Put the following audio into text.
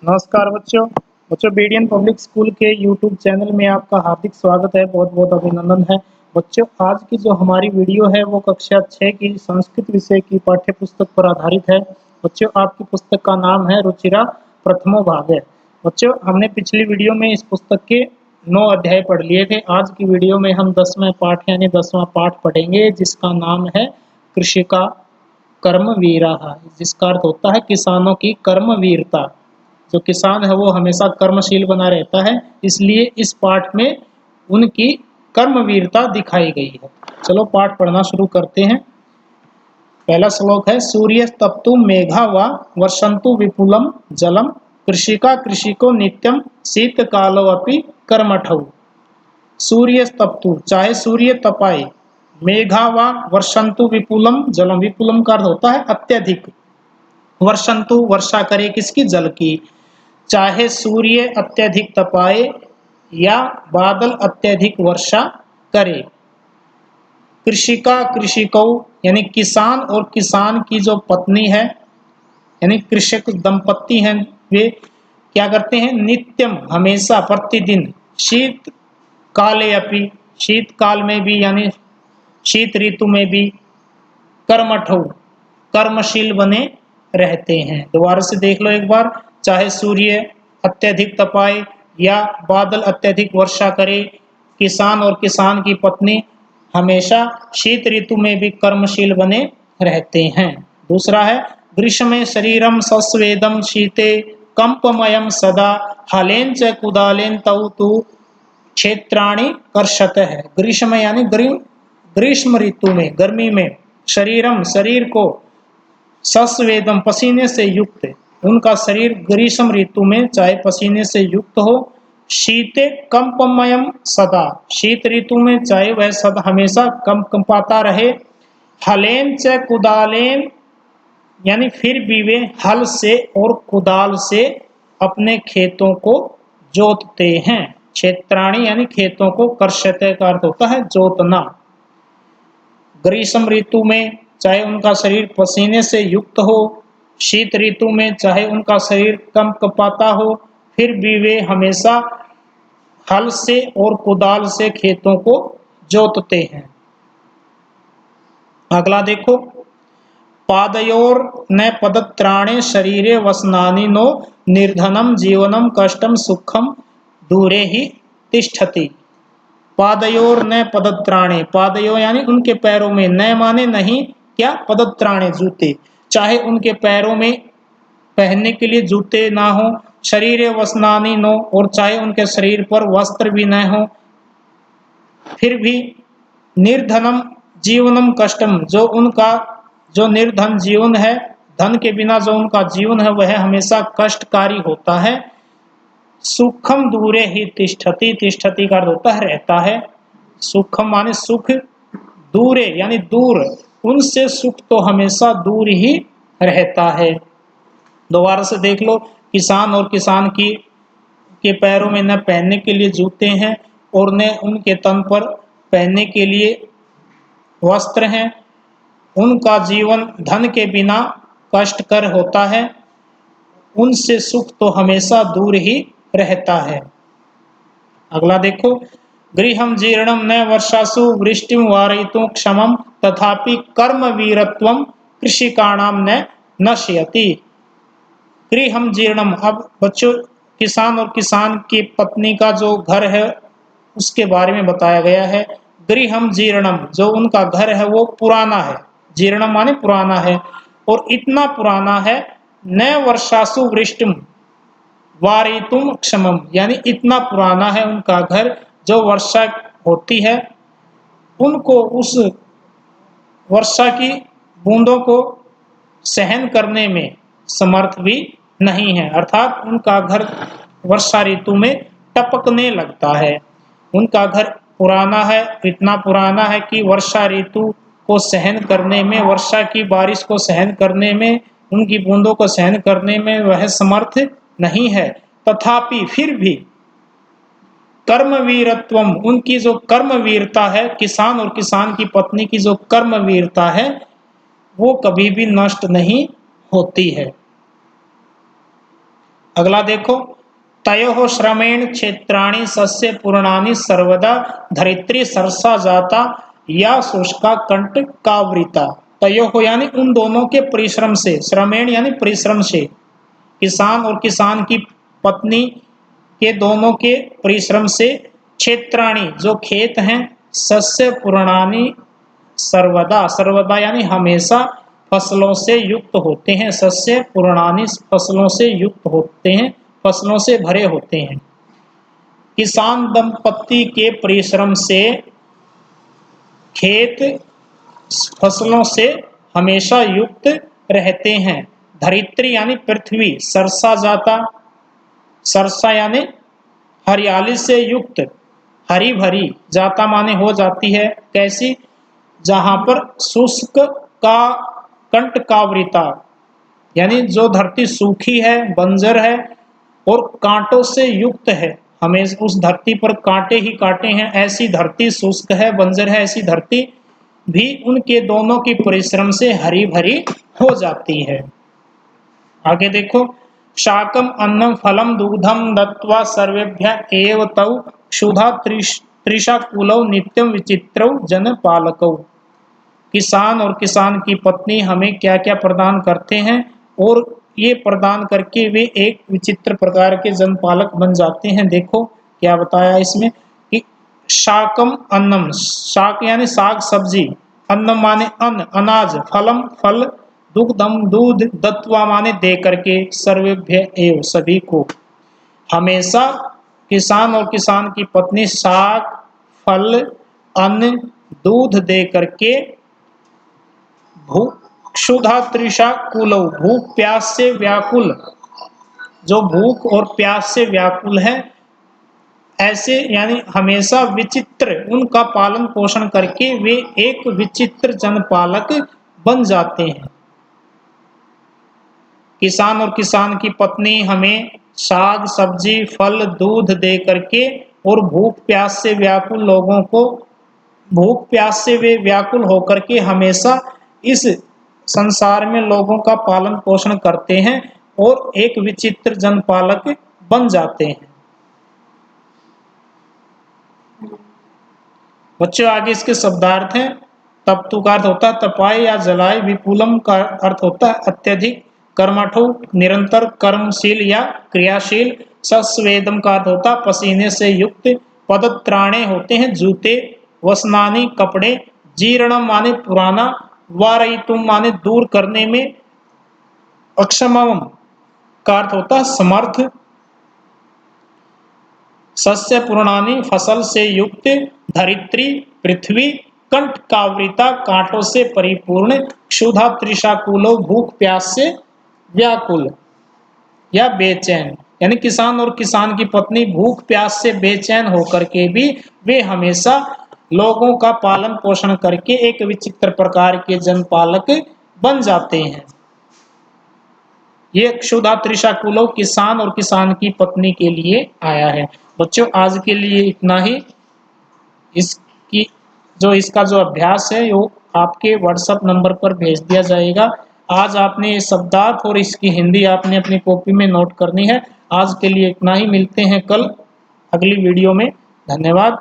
नमस्कार बच्चों। BDN public school के यूट्यूब चैनल में आपका हार्दिक स्वागत है। बहुत बहुत अभिनंदन है बच्चों। आज की जो हमारी वीडियो है वो कक्षा 6 की संस्कृत विषय की पाठ्य पुस्तक पर आधारित है। बच्चों, आपकी पुस्तक का नाम है रुचिरा प्रथमो भाग है। बच्चों, हमने पिछली वीडियो में इस पुस्तक के 9 अध्याय पढ़ लिए थे। आज की वीडियो में हम 10वां पाठ यानी 10वां पाठ पढ़ेंगे, जिसका नाम है कृषि का कर्मवीरा, जिसका अर्थ होता है किसानों की कर्मवीरता। जो किसान है वो हमेशा कर्मशील बना रहता है, इसलिए इस पाठ में उनकी कर्मवीरता दिखाई गई है। चलो पाठ पढ़ना शुरू करते हैं। पहला श्लोक है, सूर्य तप्तु मेघा व वर्षन्तु विपुलम जलम कृषिका कृषिको नित्यम शीत कालो अपि कर्मठौ। सूर्य तप्तु, चाहे सूर्य तपाए, मेघा व वर्षन्तु विपुलम जलम, विपुलम का अर्थ होता है अत्यधिक, वर्षन्तु वर्षा करे किसकी, जल की। चाहे सूर्य अत्यधिक तपाए या बादल अत्यधिक वर्षा करे। कृषिका कृषिको यानी किसान और किसान की जो पत्नी है, यानी कृषक दंपत्ति हैं, वे क्या करते हैं, नित्यम हमेशा प्रतिदिन, शीत काले अपि शीत काल में भी यानी शीत ऋतु में भी, कर्मठौ कर्मशील बने रहते हैं। दोबारा से देख लो एक बार, चाहे सूर्य अत्यधिक तपाए या बादल अत्यधिक वर्षा करे, किसान और किसान की पत्नी हमेशा शीत ऋतु में भी कर्मशील बने रहते हैं। दूसरा है, ग्रीष्मे शरीरम सस्वेदम शीते कंपमयम सदा हलेन च कुदालेन तौ तु क्षेत्राणि कर्षत है। ग्रीष्म यानी ग्रीष्म ऋतु में, गर्मी में, शरीरम शरीर को, सस्वेदम पसीने से युक्त, उनका शरीर ग्रीष्म ऋतु में चाहे पसीने से युक्त हो, शीते कंपमयम सदा, शीत ऋतु में चाहे वह सदा हमेशा कंपाता रहे, हलेन च कुदालेन यानी फिर भी वे हल से और कुदाल से अपने खेतों को जोतते हैं। क्षेत्राणी यानी खेतों को, कर्षते का अर्थ होता है जोतना। ग्रीष्म ऋतु में चाहे उनका शरीर पसीने से युक्त हो, शीत ऋतु में चाहे उनका शरीर कंपता हो, फिर भी वे हमेशा हल से और कुदाल से खेतों को जोतते हैं। अगला देखो, पादयोर न पदत्राणे शरीरे वसनानि नो निर्धनम जीवनम कष्टम सुखम दूरे ही तिष्ठति। पादयोर न पदत्राणे, पादयो यानी उनके पैरों में, न माने नहीं, क्या, पदत्राणे जूते, चाहे उनके पैरों में पहनने के लिए जूते ना हो, शरीर वसनानी नो, और चाहे उनके शरीर पर वस्त्र भी न हो, फिर भी निर्धनम जीवनम कष्टम, जो उनका जो निर्धन जीवन है, धन के बिना जो उनका जीवन है वह हमेशा कष्टकारी होता है। सुखम दूरे ही तिष्ठति, तिष्ठति का अर्थ होता है रहता है। सुखम माने सुख, दूरे यानी दूर, उनसे सुख तो हमेशा दूर ही रहता है। दोबारा से देख लो, किसान और किसान की के पैरों में न पहनने के लिए जूते हैं और न उनके तन पर पहनने के लिए वस्त्र हैं। उनका जीवन धन के बिना कष्टकर होता है, उनसे सुख तो हमेशा दूर ही रहता है। अगला देखो, गृहम जीर्णम न वर्षासु वृष्टिम वारयितुं क्षमम तथापि कर्म वीरत्वम कृषिकाणाम न नश्यति। गृहम जीर्णम, अब बच्चों किसान और किसान की पत्नी का जो घर है उसके बारे में बताया गया है। गृहम जीर्णम, जो उनका घर है वो पुराना है, जीर्णम माने पुराना है, और इतना पुराना है, न वर्षासु वृष्टिम वारयितुं क्षमम, यानी इतना पुराना है उनका घर, जो वर्षा होती है उनको उस वर्षा की बूंदों को सहन करने में समर्थ भी नहीं है, अर्थात उनका घर वर्षा ऋतु में टपकने लगता है। उनका घर पुराना है, इतना पुराना है कि वर्षा ऋतु को सहन करने में, वर्षा की बारिश को सहन करने में, उनकी बूंदों को सहन करने में वह समर्थ नहीं है। तथापि फिर भी कर्मवीरत्वम, उनकी जो कर्मवीरता है, किसान और किसान की पत्नी की जो कर्मवीरता है वो कभी भी नष्ट नहीं होती है। अगला देखो, तयोः श्रमेण क्षेत्राणि सस्य पूर्णानि सर्वदा धरित्री सरसा जाता या शुष्का कंटकावृता। तयोः यानी उन दोनों के परिश्रम से, श्रमेण यानी परिश्रम से, किसान और किसान की पत्नी के दोनों के परिश्रम से, क्षेत्राणि जो खेत हैं, सस्य पूर्णानि सर्वदा, सर्वदा यानी हमेशा फसलों से युक्त होते हैं। सस्य पूर्णानि फसलों से युक्त होते हैं, फसलों से भरे होते हैं। किसान दंपत्ति के परिश्रम से खेत फसलों से हमेशा युक्त रहते हैं। धरित्री यानी पृथ्वी, सरसा जाता, सरसा यानी हरियाली से युक्त, हरी भरी, जाता माने हो जाती है, कैसी, जहां पर शुष्क का कंटकावृता यानी जो धरती सूखी है, बंजर है और कांटों से युक्त है, हमें उस धरती पर कांटे ही कांटे हैं, ऐसी धरती शुष्क है, बंजर है, ऐसी धरती भी उनके दोनों की परिश्रम से हरी भरी हो जाती है। आगे देखो, शाकम अन्नम फलम दुग्धम दत्वा सर्वेभ्यः एव तौ क्षुधा त्रिशाकुलौ नित्यम विचित्रौ जनपालकौ। किसान और किसान की पत्नी हमें क्या क्या प्रदान करते हैं और ये प्रदान करके वे एक विचित्र प्रकार के जनपालक बन जाते हैं। देखो क्या बताया इसमें कि शाकम अन्नम, शाक यानी साग सब्जी, अन्नम माने अन्न, अनाज, फलम फल, दुग्धम दूध, दत्वा माने दे करके, सर्वेभ्य एव सभी को, हमेशा किसान और किसान की पत्नी साग, फल, अन्न, दूध दे करके, भूख क्षुधा तृषा कुलौ, भूख प्यास से व्याकुल, जो भूख और प्यास से व्याकुल है, ऐसे यानी हमेशा विचित्र उनका पालन पोषण करके वे एक विचित्र जनपालक बन जाते हैं। किसान और किसान की पत्नी हमें साग सब्जी फल दूध दे करके और भूख प्यास से व्याकुल लोगों को, भूख प्यास से वे व्याकुल होकर के हमेशा इस संसार में लोगों का पालन पोषण करते हैं और एक विचित्र जनपालक बन जाते हैं। बच्चों आगे इसके शब्दार्थ हैं। तप्तु का अर्थ होता है तपाए या जलाए, विपुलम का अर्थ होता है अत्यधिक, कर्मठो निरंतर कर्मशील या क्रियाशील, सस्वेदम का अर्थ होता है पसीने से युक्त, पदत्राणे होते हैं जूते, वसनानी कपड़े, जीर्णम माने पुराना, वारयितुम माने दूर करने में, अक्षमम का अर्थ होता है समर्थ, सस्य पूर्णानि फसल से युक्त, धरित्री पृथ्वी, कंठ कावृता कांटों से परिपूर्ण, क्षुधा त्रिशाकुलो भूख प्यास से व्याकुल या बेचैन, यानी किसान और किसान की पत्नी भूख प्यास से बेचैन होकर के भी वे हमेशा लोगों का पालन पोषण करके एक विचित्र प्रकार के जनपालक बन जाते हैं। ये क्षुधा त्रिशाकुलो किसान और किसान की पत्नी के लिए आया है। बच्चों आज के लिए इतना ही। इसकी इसका जो अभ्यास है वो आपके व्हाट्सएप नंबर पर भेज दिया जाएगा। आज आपने ये शब्दार्थ और इसकी हिंदी आपने अपनी कॉपी में नोट करनी है। आज के लिए इतना ही, मिलते हैं कल अगली वीडियो में। धन्यवाद।